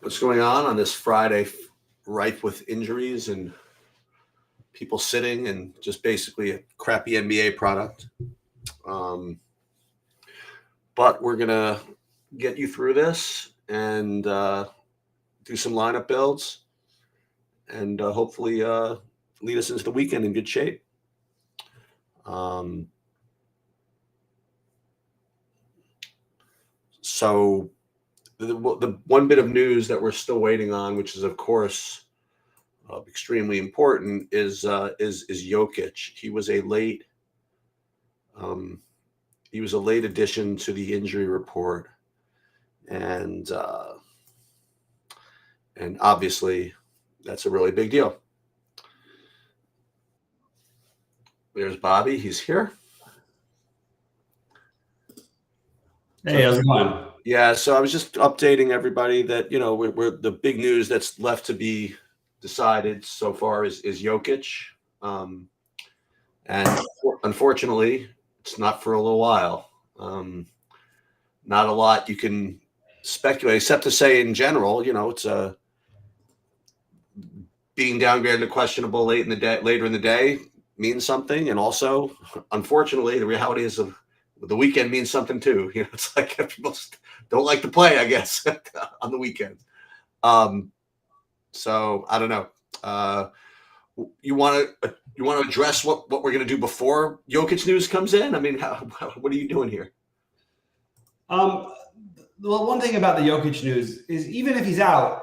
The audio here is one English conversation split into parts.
what's going on this Friday, rife with injuries and people sitting and just basically a crappy NBA product. But we're going to get you through this and do some lineup builds and hopefully lead us into the weekend in good shape. So the one bit of news that we're still waiting on, which is of course extremely important, is Jokic. He was a late addition to the injury report, and obviously that's a really big deal. There's Bobby. He's here. Hey, how's it going? Yeah, so I was just updating everybody that, we're the big news that's left to be decided so far is Jokic. And unfortunately, it's not for a little while. Not a lot you can speculate, except to say in general, it's being downgraded to questionable later in the day means something. And also, unfortunately, the reality is the weekend means something too. It's like people don't like to play, I guess, on the weekend. So I don't know. You want to address what we're going to do before Jokic news comes in? I mean, what are you doing here? Well, one thing about the Jokic news is even if he's out,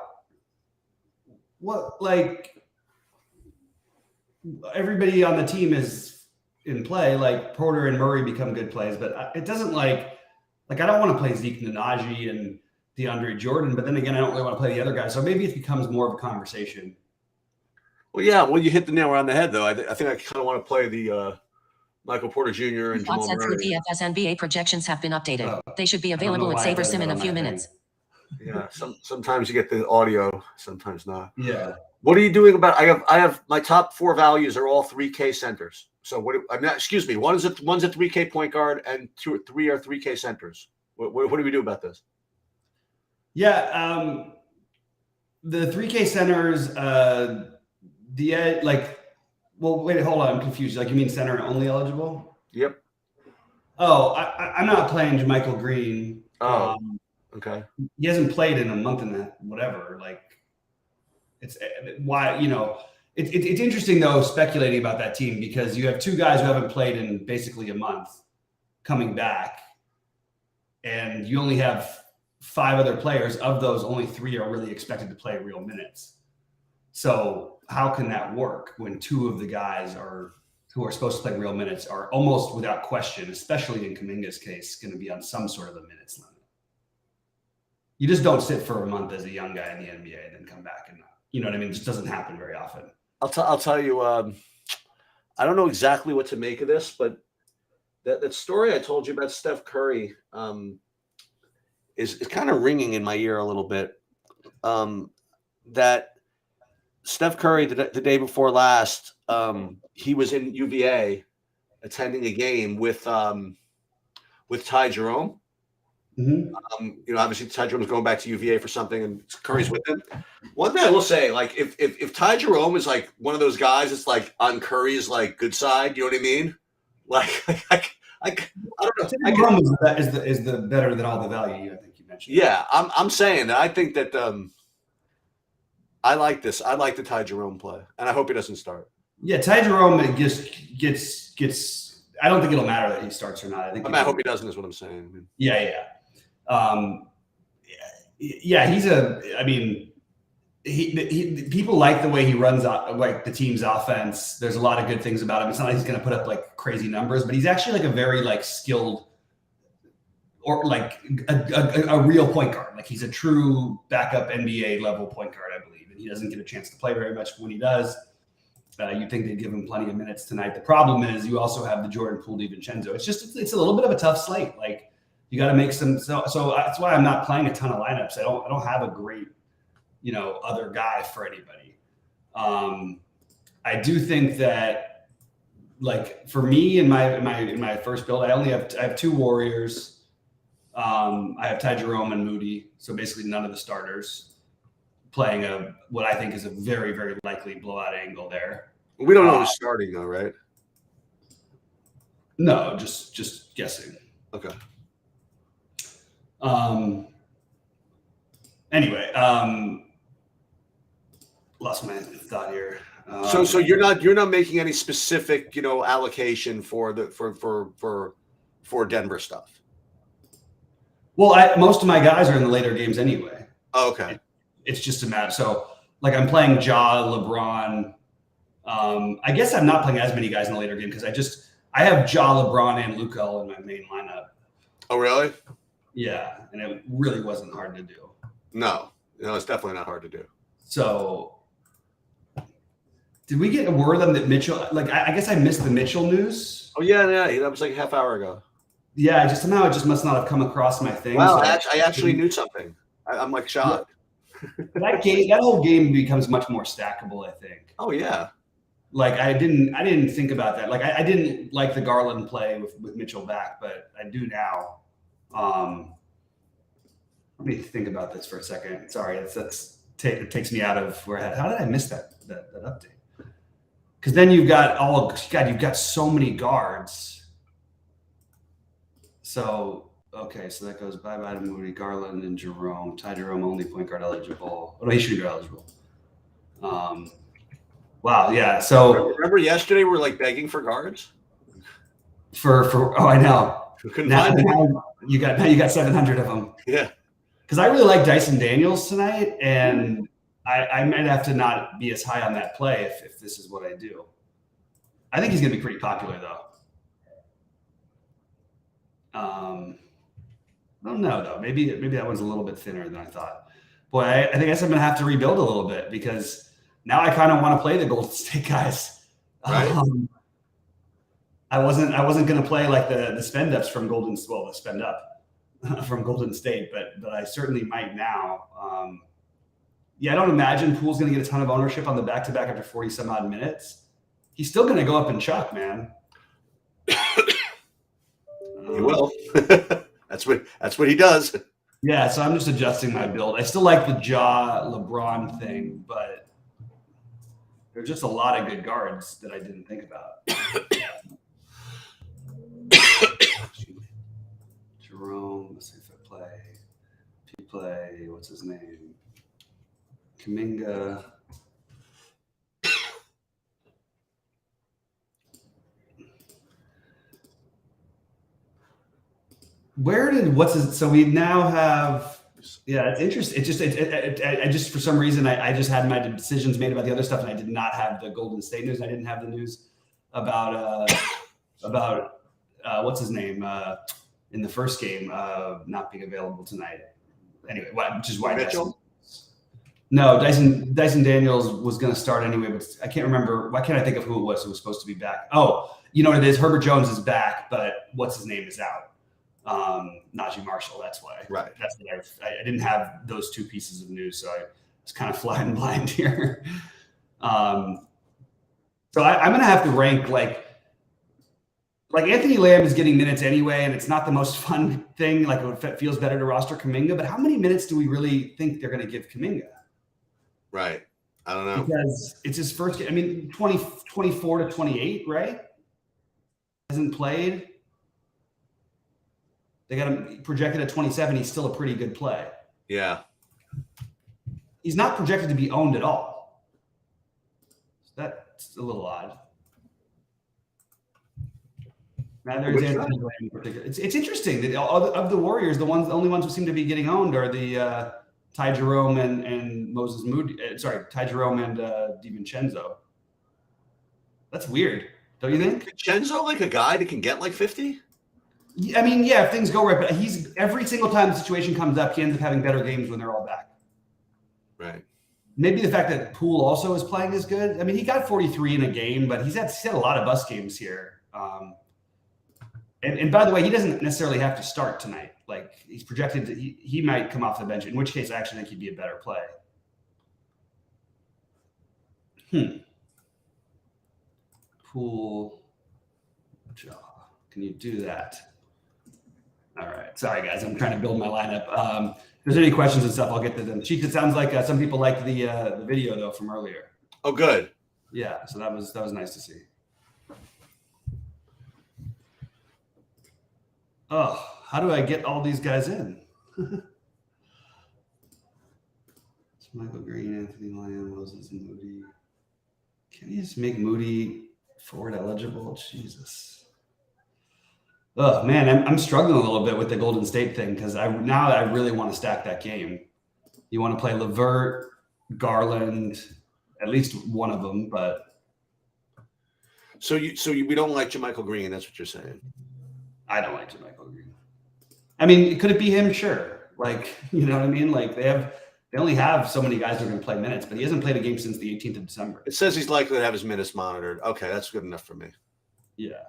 everybody on the team is in play. Like Porter and Murray become good plays, but it doesn't like I don't want to play Zeke Nnaji and DeAndre Jordan, but then again, I don't really want to play the other guys. So maybe it becomes more of a conversation. Well, yeah. Well, you hit the nail on the head, though. I think I kind of want to play the Michael Porter Jr. and Jamal Murray. DFS NBA projections have been updated. They should be available at SaberSim in a few minutes. Yeah. Sometimes you get the audio, sometimes not. Yeah. What are you doing about? I have my top 4 values are all 3K centers. So excuse me. One's a 3K point guard and 3 are 3K centers. What do we do about this? Yeah. The 3K centers, wait, hold on. I'm confused. Like, you mean center only eligible? Yep. Oh, I'm not playing JaMychal Green. Oh, okay. He hasn't played in a month and whatever. Like, it's why, it's interesting though, speculating about that team, because you have 2 guys who haven't played in basically a month coming back, and you only have 5 other players. Of those, only 3 are really expected to play real minutes. So how can that work when 2 of the guys who are supposed to play real minutes are almost without question, especially in Kuminga's case, going to be on some sort of a minutes limit? You just don't sit for a month as a young guy in the NBA and then come back and you know what I mean? It just doesn't happen very often. I'll tell you, I don't know exactly what to make of this, but that story I told you about Steph Curry is kind of ringing in my ear a little bit. That Steph Curry, the day before last, he was in UVA attending a game with Ty Jerome. Mm-hmm. Obviously Ty Jerome's going back to UVA for something, and Curry's with him. One thing I will say, like, if Ty Jerome is like one of those guys that's like on Curry's like good side, you know what I mean? Like, I don't know. Jerome is the better than all the value I think you mentioned. Yeah, I'm saying that I think that I like this. I like the Ty Jerome play, and I hope he doesn't start. Yeah, Ty Jerome just gets. I don't think it'll matter that he starts or not. I hope he doesn't. Is what I'm saying. Yeah. He's people like the way he runs like the team's offense. There's a lot of good things about him. It's not like he's going to put up like crazy numbers, but he's actually like a very like skilled or like a real point guard. Like he's a true backup NBA level point guard, I believe. And he doesn't get a chance to play very much. When he does, you'd think they'd give him plenty of minutes tonight. The problem is you also have the Jordan Poole DiVincenzo. It's a little bit of a tough slate. Like you got to make some. So that's why I'm not playing a ton of lineups. I don't have a great, other guy for anybody. I do think that, like for me in my first build, I have 2 Warriors. I have Ty Jerome and Moody, so basically none of the starters. playing what I think is a very, very likely blowout angle there. We don't know who's starting though, right? No, just guessing. Okay. Anyway, lost my thought here. So you're not making any specific, allocation for Denver stuff. Well, most of my guys are in the later games anyway. Oh, okay. It's just a matter. So, like, I'm playing Ja, LeBron. I guess I'm not playing as many guys in the later game because I have Ja, LeBron, and Luka all in my main lineup. Oh, really? Yeah, and it really wasn't hard to do. No, it's definitely not hard to do. So, did we get a word on that Mitchell? Like, I guess I missed the Mitchell news. Oh yeah, that was like a half hour ago. Yeah, somehow it just must not have come across my thing. Wow, so I actually knew something. I'm like shocked. That whole game becomes much more stackable, I think. Oh yeah. Like I didn't think about that. Like I didn't like the Garland play with Mitchell back, but I do now. Let me think about this for a second. Sorry, it takes me out of where I had. How did I miss that update? Because then you've got you've got so many guards. So so that goes bye to Moody, Garland, and Jerome. Ty Jerome only point guard eligible. Oh no, he's shooting guard eligible. Wow, yeah. So remember yesterday we were like begging for guards. For I know. Now you got 700 of them. Yeah. Because I really like Dyson Daniels tonight, and I might have to not be as high on that play if this is what I do. I think he's going to be pretty popular though. I don't know though. Maybe that one's a little bit thinner than I thought. Boy, I guess I'm going to have to rebuild a little bit because now I kind of want to play the Golden State guys. Right. I wasn't going to play like the spend ups from the spend up from Golden State, but I certainly might now. I don't imagine Poole's going to get a ton of ownership on the back-to-back after 40 some odd minutes. He's still going to go up and chuck, man. He will. That's what he does. Yeah, so I'm just adjusting my build. I still like the Ja LeBron thing, but there's just a lot of good guards that I didn't think about. Jerome, let's see if I play, what's his name? Kuminga. So we now have, it's interesting. I just for some reason, I just had my decisions made about the other stuff and I did not have the Golden State news. I didn't have the news about what's his name in the first game not being available tonight. Anyway, which is why Mitchell? Dyson Daniels was going to start anyway, but I can't remember. Why can't I think of who it was who was supposed to be back? Oh, you know what it is? Herbert Jones is back, but what's his name is out. Najee Marshall. That's why. Right. That's what I didn't have those two pieces of news, so I was kind of flying blind here. So I'm going to have to rank like Anthony Lamb is getting minutes anyway, and it's not the most fun thing. Like it feels better to roster Kuminga, but how many minutes do we really think they're going to give Kuminga? Right. I don't know. Because it's his first game. I mean, 24 to 28, right? Hasn't played. They got him projected at 27. He's still a pretty good play. Yeah. He's not projected to be owned at all. So that's a little odd. It's interesting that of the Warriors, the only ones who seem to be getting owned are the Ty Jerome and Moses Moody. Ty Jerome and DiVincenzo. That's weird, don't you think? DiVincenzo, like a guy that can get like 50? I mean, yeah, if things go right, but he's every single time the situation comes up, he ends up having better games when they're all back. Right. Maybe the fact that Poole also is playing is good. I mean, he got 43 in a game, but he's had a lot of bus games here. And by the way, he doesn't necessarily have to start tonight. Like he's projected to, he might come off the bench, in which case I actually think he'd be a better play. Poole, can you do that? All right. Sorry, guys. I'm trying to build my lineup. If there's any questions and stuff, I'll get to them. Chief, it sounds like some people liked the video though from earlier. Oh, good. Yeah. So that was nice to see. Oh, how do I get all these guys in? It's Michael Green, Anthony Lyon, Moses, and Moody. Can you just make Moody forward eligible? Jesus. Oh man, I'm struggling a little bit with the Golden State thing because I really want to stack that game. You want to play LeVert, Garland, at least one of them, but So we don't like JaMychal Green. That's what you're saying. I don't like JaMychal Green. I mean, could it be him? Sure. Like, you know what I mean? Like they only have so many guys who are going to play minutes, but he hasn't played a game since the 18th of December. It says he's likely to have his minutes monitored. Okay, that's good enough for me. Yeah.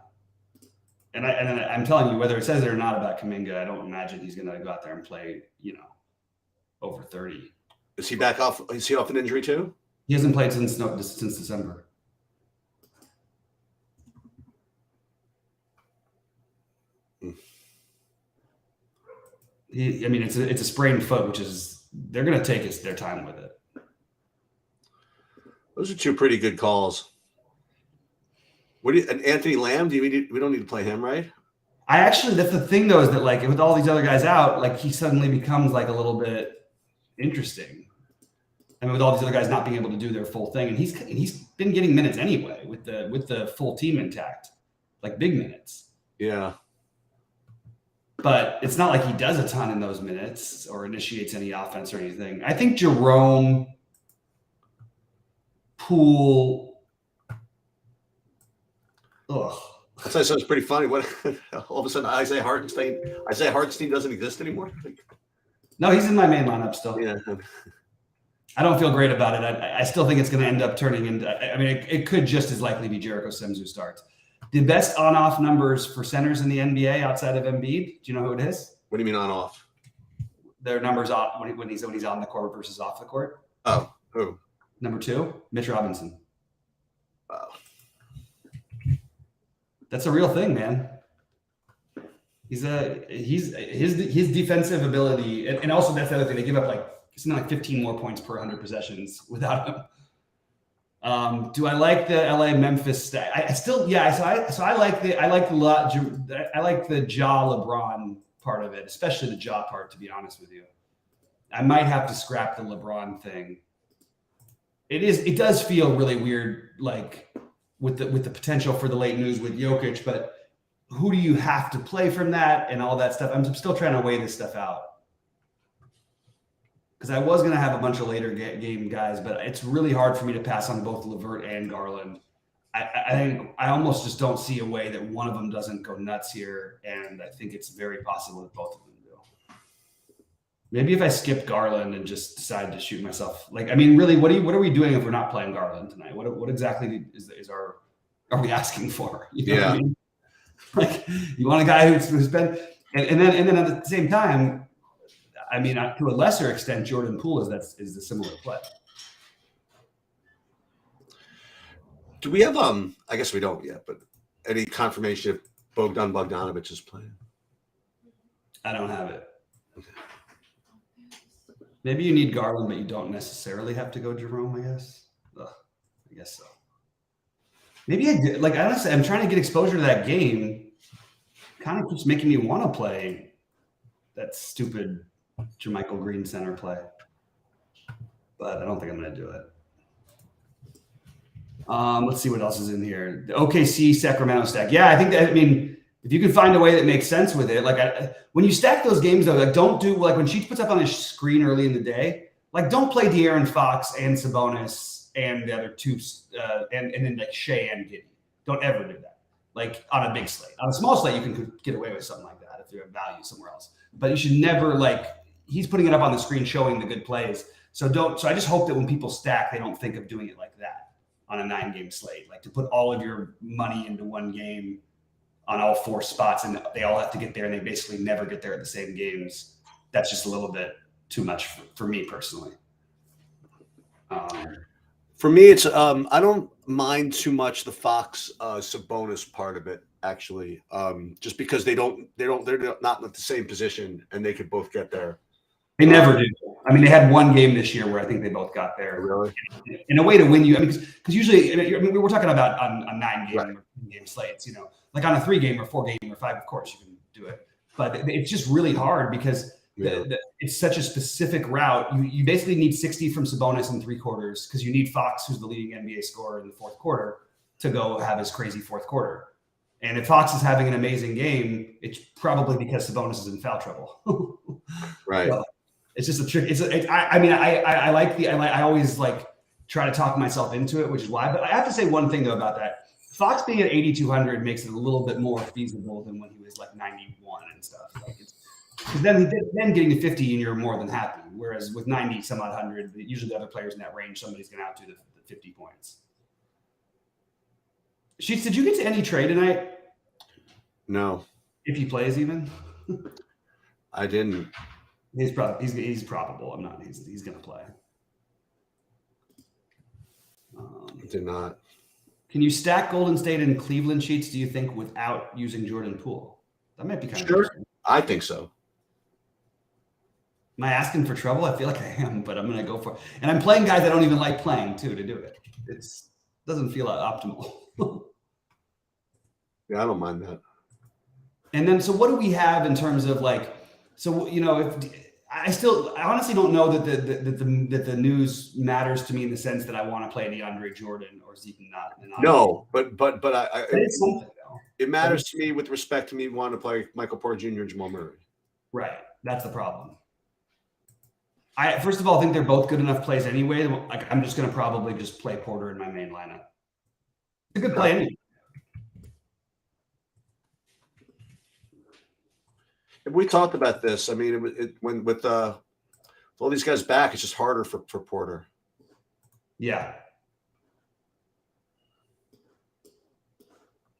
And I'm telling you, whether it says it or not about Kuminga, I don't imagine he's going to go out there and play, over 30. Is he back off? Is he off an injury too? He hasn't played since December. It's a sprained foot, which is they're going to take their time with it. Those are two pretty good calls. And Anthony Lamb? We don't need to play him, right? That's the thing though, is that like with all these other guys out, like he suddenly becomes like a little bit interesting. I mean, with all these other guys not being able to do their full thing, and he's been getting minutes anyway with the full team intact, like big minutes. Yeah. But it's not like he does a ton in those minutes or initiates any offense or anything. I think Jerome, Poole. Ugh. So it's pretty funny. What all of a sudden Isaiah Hartenstein doesn't exist anymore? No, he's in my main lineup still. Yeah. I don't feel great about it. I still think it's going to end up turning into. I mean, it could just as likely be Jericho Sims who starts. The best on-off numbers for centers in the NBA outside of Embiid. Do you know who it is? What do you mean on-off? Their numbers off when he's on the court versus off the court. Oh, who? Number 2, Mitch Robinson. Wow. That's a real thing, man. His defensive ability, and also that's the other thing. They give up like something like 15 more points per 100 possessions without him. Do I like the LA Memphis stat? I like the Ja LeBron part of it, especially the Ja part, to be honest with you. I might have to scrap the LeBron thing. It does feel really weird, like with the potential for the late news with Jokic, but who do you have to play from that and all that stuff? I'm still trying to weigh this stuff out. Because I was going to have a bunch of later game guys, but it's really hard for me to pass on both LeVert and Garland. I almost just don't see a way that one of them doesn't go nuts here, and I think it's very possible that both of them do. Maybe if I skipped Garland and just decided to shoot myself, really, what are we doing if we're not playing Garland tonight? What exactly are we asking for? You know what I mean? Like, you want a guy who's been, and then at the same time. I mean, to a lesser extent, Jordan Poole is the similar play. Do we have I guess we don't yet, but any confirmation if Bogdan Bogdanovic is playing? I don't have it. Okay. Maybe you need Garland, but you don't necessarily have to go Jerome, I guess. I guess so. Maybe honestly, I'm trying to get exposure to that game. Kind of keeps making me want to play that stupid JaMychal Green center play, but I don't think I'm going to do it. Let's see what else is in here. The OKC Sacramento stack. Yeah, I think that. I mean, if you can find a way that makes sense with it, when you stack those games though, don't do when Sheets puts up on his screen early in the day. Don't play De'Aaron Fox and Sabonis and the other two, and then Shea and Giddey. Don't ever do that. On a big slate. On a small slate, you can get away with something like that if you have value somewhere else. But you should never he's putting it up on the screen showing the good plays. So I just hope that when people stack, they don't think of doing it like that on a 9-game slate, to put all of your money into one game on all 4 spots and they all have to get there and they basically never get there at the same games. That's just a little bit too much for me personally. For me, it's I don't mind too much the Fox Sabonis part of it. actually, just because they're not in the same position, and they could both get there. They never do. I mean, they had one game this year where I think they both got there. Really? In a way to win you. I mean, because usually, we're talking about on 9-game Right. or 10-game slates. Like on a 3-game or 4-game or 5, of course you can do it. But it's just really hard because it's such a specific route. You basically need 60 from Sabonis in 3 quarters because you need Fox, who's the leading NBA scorer in the fourth quarter, to go have his crazy fourth quarter. And if Fox is having an amazing game, it's probably because Sabonis is in foul trouble. Right. So it's just a trick. I always like try to talk myself into it, which is why. But I have to say one thing though about that. Fox being at 8,200 makes it a little bit more feasible than when he was like 91 and stuff. Like because then getting to 50 and you're more than happy. Whereas with 90 some odd hundred, usually the other players in that range, somebody's going to outdo the 50 points. Sheets, did you get to any trade tonight? No. If he plays, even. I didn't. He's probable. I'm not. He's going to play. Did not. Can you stack Golden State and Cleveland, Sheets, do you think, without using Jordan Poole? That might be kind of interesting. I think so. Am I asking for trouble? I feel like I am, but I'm going to go for it. And I'm playing guys I don't even like playing, too, to do it. It doesn't feel optimal. Yeah, I don't mind that. And then, so what do we have in terms of like, so, if I honestly don't know that the news matters to me in the sense that I want to play DeAndre Jordan or Zeke not. No, but it's something though. It matters to me with respect to me wanting to play Michael Porter Jr. and Jamal Murray. Right. That's the problem. I first of all think they're both good enough plays anyway. Like I'm just going to probably just play Porter in my main lineup. It's a good play anyway. We talked about this. I mean, when with all these guys back, it's just harder for Porter. Yeah.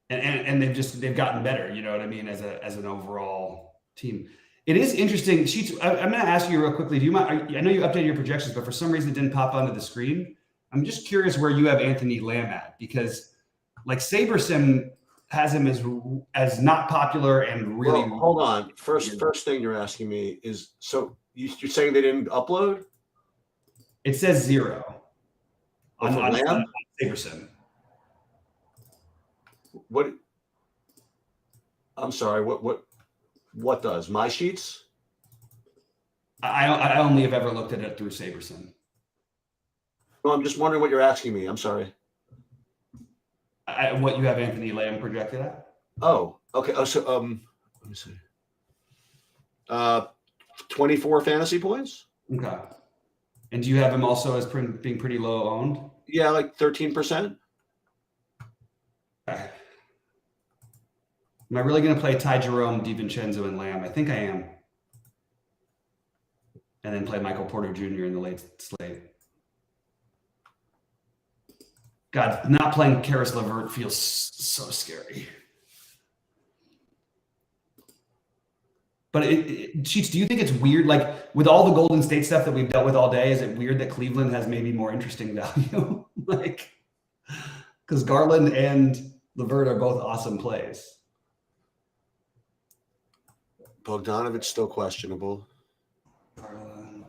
And they've gotten better, you know what I mean, as an overall team. It is interesting. Sheets, I'm going to ask you real quickly. Do you mind? I know you updated your projections, but for some reason it didn't pop onto the screen. I'm just curious where you have Anthony Lamb at, because like SaberSim has him as not popular and really. Well, hold on. First thing you're asking me is, so you're saying they didn't upload? It says 0 on SaberSim. What? I'm sorry. What does my sheets? I only have ever looked at it through SaberSim. No, I'm just wondering what you're asking me. I'm sorry. What you have Anthony Lamb projected at? Oh, okay. Oh, so let me see. 24 fantasy points. Okay. And do you have him also as being pretty low owned? Yeah, like 13%. Okay. Am I really going to play Ty Jerome, DiVincenzo, and Lamb? I think I am. And then play Michael Porter Jr. in the late slate. God, not playing Karis LeVert feels so scary. But Sheets, do you think it's weird, like with all the Golden State stuff that we've dealt with all day, is it weird that Cleveland has maybe more interesting value? Like, because Garland and LeVert are both awesome plays. Bogdanovich still questionable. Garland.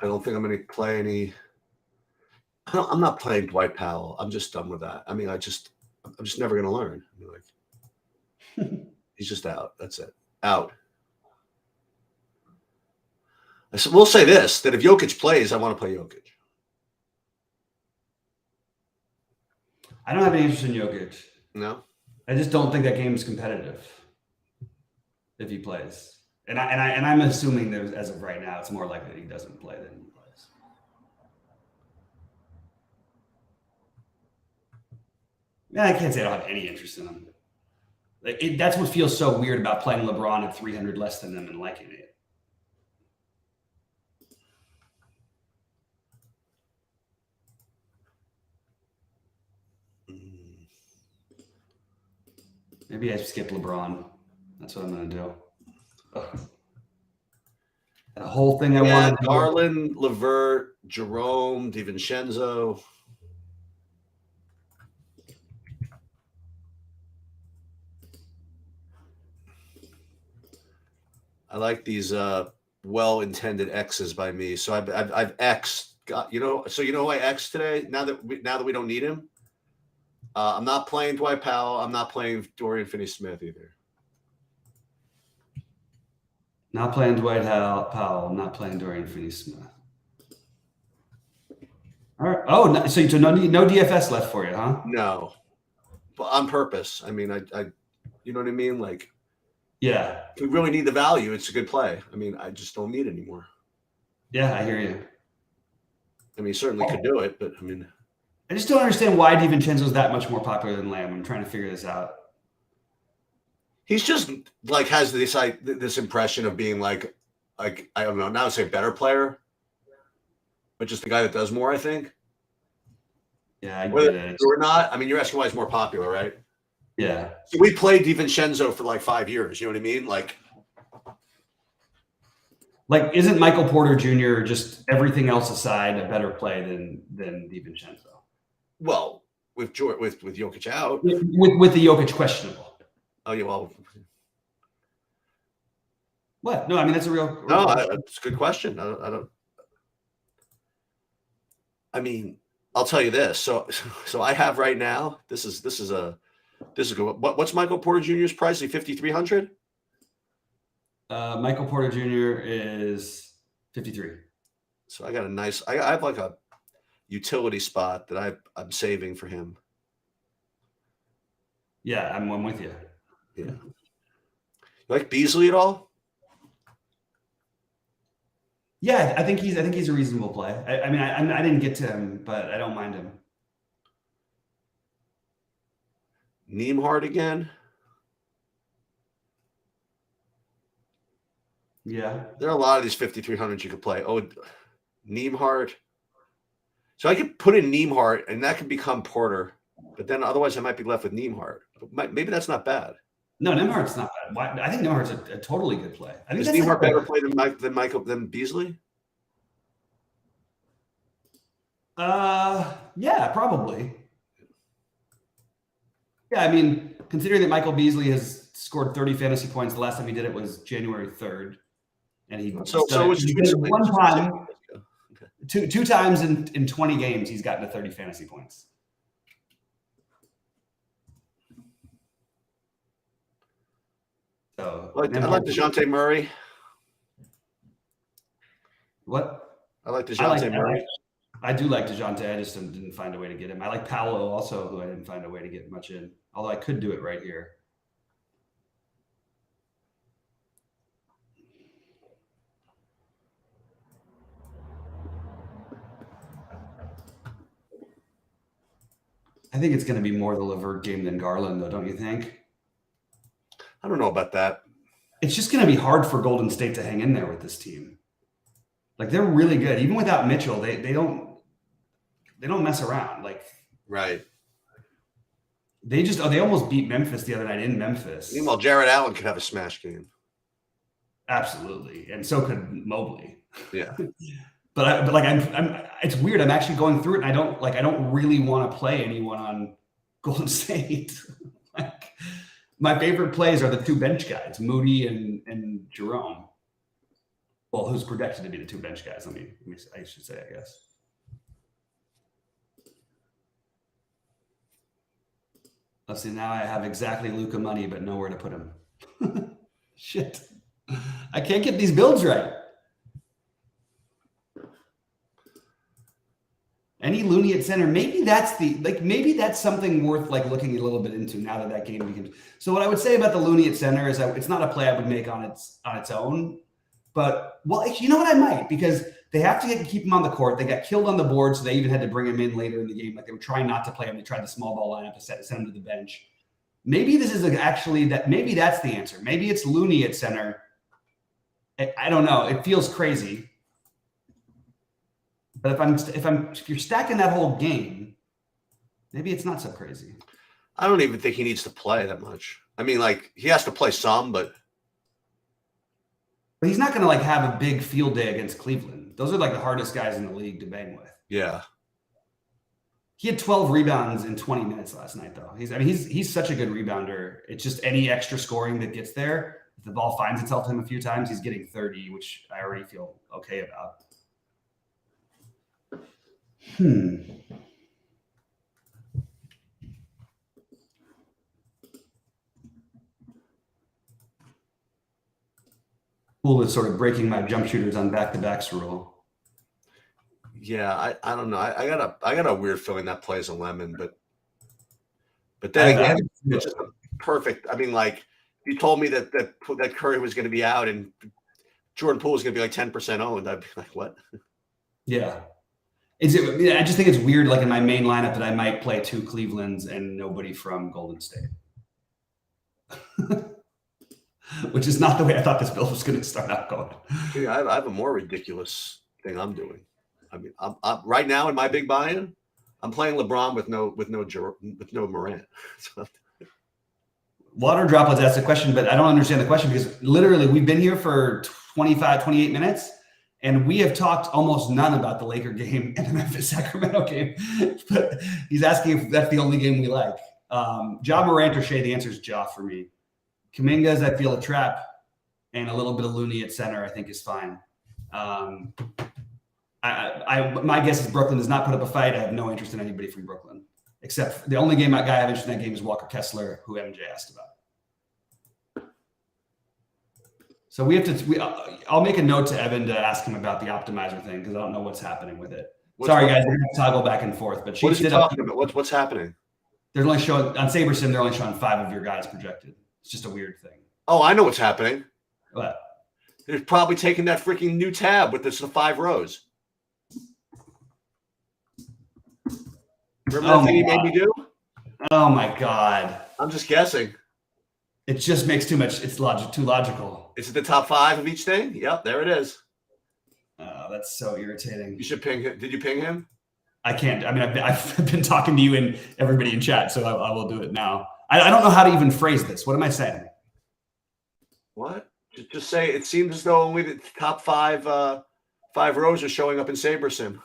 I don't think I'm going to play any. I'm not playing Dwight Powell. I'm just done with that. I mean, I'm just never going to learn. I mean, like, he's just out. That's it. Out. We'll say this, that if Jokic plays, I want to play Jokic. I don't have any interest in Jokic. No? I just don't think that game is competitive if he plays. And I'm assuming that as of right now, it's more likely that he doesn't play than he plays. Yeah, I can't say I don't have any interest in him. Like that's what feels so weird about playing LeBron at 300 less than them and liking it. Maybe I skip LeBron. That's what I'm going to do. That whole thing I Yeah, wanted to do. Garland, Levert, Jerome, DiVincenzo. I like these well-intended X's by me. So I've X'd. So you know who I X today? Now that we don't need him, I'm not playing Dwight Powell. I'm not playing Dorian Finney-Smith either. Not playing Dwight Powell. Not playing Dorian Finney-Smith. All right. Oh, so no DFS left for you, huh? No, but on purpose. I mean, I you know what I mean? Like, yeah. If we really need the value, it's a good play. I mean, I just don't need it anymore. Yeah, I hear you. I mean, certainly could do it, but I mean, I just don't understand why DiVincenzo is that much more popular than Lamb. I'm trying to figure this out. He's just like has this impression of being like I don't know, not to say better player, but just the guy that does more. I think. Yeah, I Whether get it. or not, I mean, you're asking why he's more popular, right? Yeah. So we played DiVincenzo for like 5 years. You know what I mean? Like, isn't Michael Porter Jr. just everything else aside a better play than DiVincenzo? Well, with Jokic out, with the Jokic questionable. Oh yeah, well. What? No, I mean that's a real. No, it's a good question. I don't. I mean, I'll tell you this. So I have right now. This is good. What's Michael Porter Jr.'s price? Is he 5,300? Michael Porter Jr. is 53. So I got a nice. I have like a utility spot that I'm saving for him. Yeah, I'm with you. Yeah. You like Beasley at all? Yeah, I think he's a reasonable play. I mean, I didn't get to him, but I don't mind him. Nembhard again. Yeah. There are a lot of these 5,300s you could play. Oh, Nembhard. So I could put in Nembhard, and that could become Porter. But then otherwise I might be left with Nembhard. Maybe that's not bad. No, Nembhard's not bad. I think Nembhard's a totally good play. I think is Nembhard better play than Beasley? Yeah, probably. Yeah, I mean, considering that Michael Beasley has scored 30 fantasy points, the last time he did it was January 3rd, and he did it one time, two times in 20 games he's gotten to 30 fantasy points. So I like DeJounte Murray. What? I like DeJounte Murray. I do like DeJounte. I just didn't find a way to get him. I like Paolo also, who I didn't find a way to get much in. Although I could do it right here. I think it's going to be more the LeVert game than Garland, though, don't you think? I don't know about that. It's just going to be hard for Golden State to hang in there with this team. Like, they're really good. Even without Mitchell, they don't mess around. Like, right. They almost beat Memphis the other night in Memphis. Meanwhile, Jared Allen could have a smash game. Absolutely. And so could Mobley. Yeah. But it's weird. I'm actually going through it, and I don't really want to play anyone on Golden State. Like, my favorite plays are the two bench guys, Moody and Jerome. Well, who's projected to be the two bench guys? I should say, I guess. Let's see. Now I have exactly Luka money, but nowhere to put him. Shit. I can't get these builds right. Any Looney at center, maybe that's something worth looking a little bit into now that game begins. So what I would say about the Looney at center is that it's not a play I would make on its own, but you know what, I might, because they have to keep him on the court. They got killed on the board, so they even had to bring him in later in the game. Like, they were trying not to play him. They tried the small ball lineup to send him to the bench. Maybe this is maybe that's the answer. Maybe it's Looney at center. I don't know. It feels crazy. But if you're stacking that whole game, maybe it's not so crazy. I don't even think he needs to play that much. I mean, he has to play some, but But he's not going to like have a big field day against Cleveland. Those are like the hardest guys in the league to bang with. Yeah. He had 12 rebounds in 20 minutes last night, though. He's such a good rebounder. It's just any extra scoring that gets there. If the ball finds itself to him a few times, he's getting 30, which I already feel okay about. Poole is sort of breaking my jump shooters on back-to-backs rule. Yeah, I don't know. I got a weird feeling that plays a lemon, but then again, it's just perfect. I mean, like you told me that Curry was going to be out and Jordan Poole was going to be like 10% owned. I'd be like, what? Yeah. I just think it's weird, like in my main lineup, that I might play 2 Clevelands and nobody from Golden State. Which is not the way I thought this build was going to start out going. Yeah, I have a more ridiculous thing I'm doing. I mean, I'm right now in my big buy-in, I'm playing LeBron with no Morant. Water Droplets asked a question, but I don't understand the question because literally we've been here for 25, 28 minutes, and we have talked almost none about the Laker game and the Memphis Sacramento game. But he's asking if that's the only game we like. Ja Morant or Shea, the answer is Ja for me. Kuminga's, I feel a trap, and a little bit of Looney at center, I think is fine. My guess is Brooklyn does not put up a fight. I have no interest in anybody from Brooklyn, except the only guy I have interest in that game is Walker Kessler, who MJ asked about. So we have to. I'll make a note to Evan to ask him about the optimizer thing because I don't know what's happening with it. Sorry, guys, we're going to toggle back and forth. But what are you talking about? What's happening? They're only showing on SaberSim. They're only showing 5 of your guys projected. It's just a weird thing. Oh, I know what's happening. What? They're probably taking that freaking new tab with the 5 rows. Remember that thing he made me do? Oh my God. I'm just guessing. It just makes too much. It's too logical. Is it the top 5 of each thing? Yep, there it is. Oh, that's so irritating. You should ping him. Did you ping him? I can't. I mean, I've been talking to you and everybody in chat, so I will do it now. I don't know how to even phrase this. What am I saying? What? Just say it seems as though only the top 5 rows are showing up in SaberSim.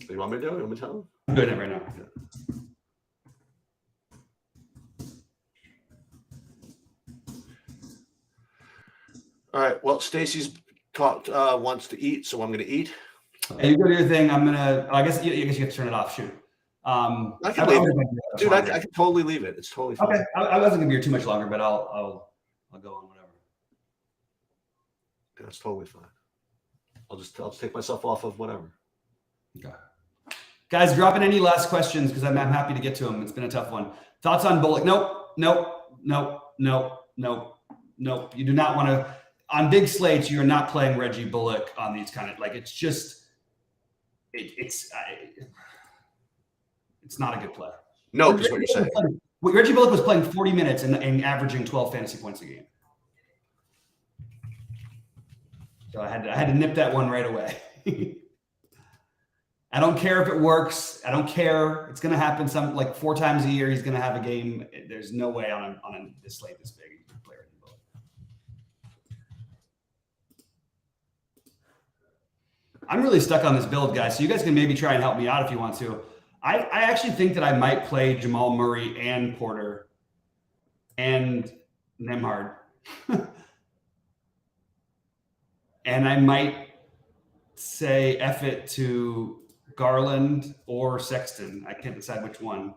You want me to do it? You want me to tell him? I'm doing it right now. All right. Well, Stacy's wants to eat, so I'm going to eat. Hey, you go to your thing. I'm gonna. I guess you have to turn it off. Shoot. I can leave it. Dude, I can totally leave it. It's totally fine. Okay. I wasn't gonna be here too much longer, but I'll go on whatever. That's totally fine. I'll just take myself off of whatever. Okay. Guys, drop in any last questions because I'm happy to get to them. It's been a tough one. Thoughts on Bullock? Nope. You do not want to. On big slates, you're not playing Reggie Bullock on these kind of like. It's just. It's not a good play. No, is what you're saying. Reggie Bullock was playing 40 minutes and averaging 12 fantasy points a game. So I had to nip that one right away. I don't care if it works. I don't care. It's going to happen 4 times a year. He's going to have a game. There's no way on this slate this big you can play Reggie Bullock. I'm really stuck on this build, guys. So you guys can maybe try and help me out if you want to. I actually think that I might play Jamal Murray and Porter and Nembhard. And I might say F it to Garland or Sexton. I can't decide which one.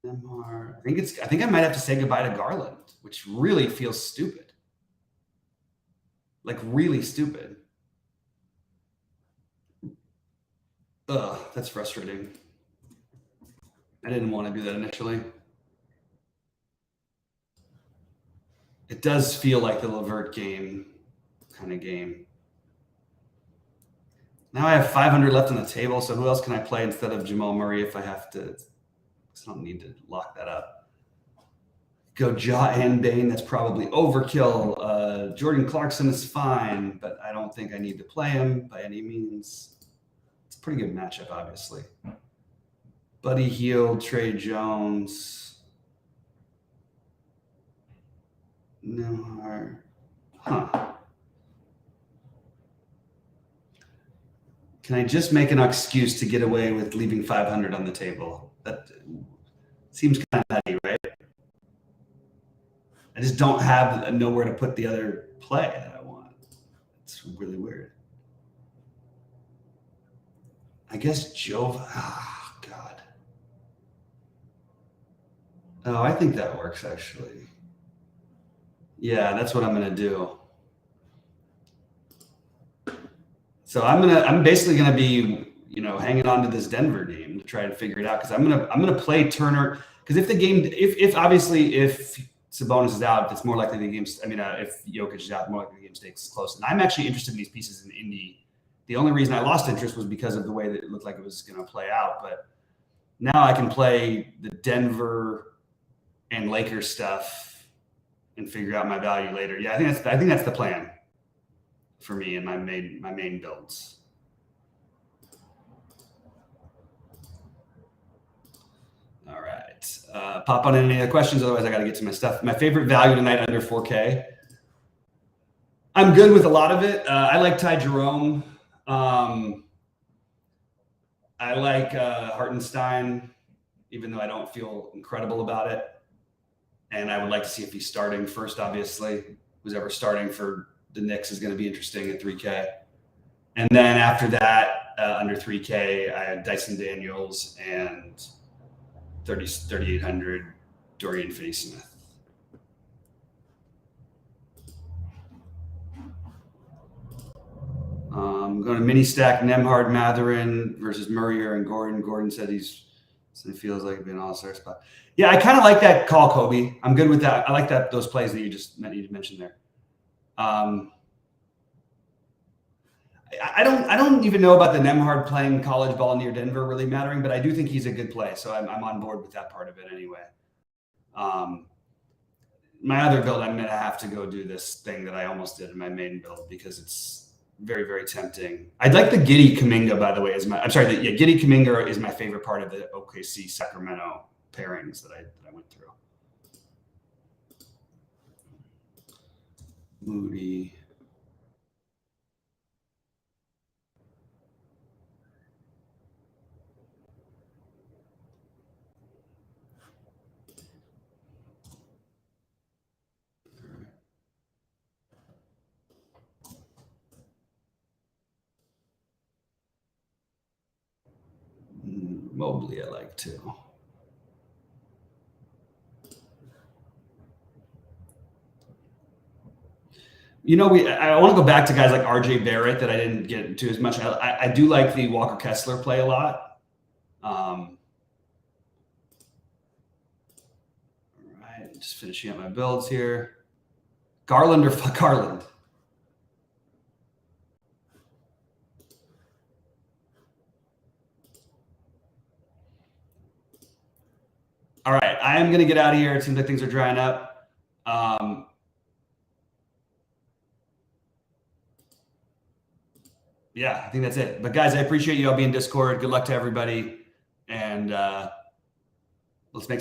Nembhard. I think I might have to say goodbye to Garland, which really feels stupid. Like really stupid. Ugh, that's frustrating. I didn't want to do that initially. It does feel like the LeVert game kind of game. Now I have 500 left on the table, so who else can I play instead of Jamal Murray if I have to? I don't need to lock that up. Go Ja and Bane, that's probably overkill. Jordan Clarkson is fine, but I don't think I need to play him by any means. pretty good matchup, obviously. Buddy Hield, Trey Jones. No, huh. Can I just make an excuse to get away with leaving 500 on the table? That seems kind of nutty, right? I just don't have nowhere to put the other play that I want. It's really weird. I guess Jova. Oh, God. Oh, I think that works, actually. Yeah, that's what I'm going to do. So I'm basically gonna be, hanging on to this Denver game to try to figure it out, because I'm gonna play Turner, because if Sabonis is out, it's more likely the game. If Jokic is out, more likely the game stays close. And I'm actually interested in these pieces in Indy. The only reason I lost interest was because of the way that it looked like it was gonna play out. But now I can play the Denver and Lakers stuff and figure out my value later. Yeah, I think that's the plan for me and my main builds. All right. Pop on any other questions. Otherwise, I got to get to my stuff. My favorite value tonight under 4K. I'm good with a lot of it. I like Ty Jerome. I like Hartenstein, even though I don't feel incredible about it. And I would like to see if he's starting first, obviously. Who's ever starting for the Knicks is going to be interesting at 3K. And then after that, under 3K, I had Dyson Daniels and 3,800 Dorian Finney-Smith. Going to mini stack Nembhard, Mathurin versus Murrier and Gordon. Gordon said it feels like it'd be an all-star spot. Yeah, I kind of like that call, Kobe. I'm good with that. I like those plays that you mentioned there. I don't even know about the Nembhard playing college ball near Denver really mattering, but I do think he's a good play. So I'm on board with that part of it anyway. My other build, I'm going to have to go do this thing that I almost did in my main build because it's very, very tempting. I'd like the Giddey Kuminga, by the way, Giddey Kuminga is my favorite part of the OKC Sacramento pairings that I went through. Moody. Mobley, I like too. I want to go back to guys like RJ Barrett that I didn't get into as much. I do like the Walker Kessler play a lot. All right, just finishing up my builds here. Garland or fuck Garland? All right, I am going to get out of here. It seems like things are drying up. Yeah, I think that's it. But guys, I appreciate you all being in Discord. Good luck to everybody. And let's make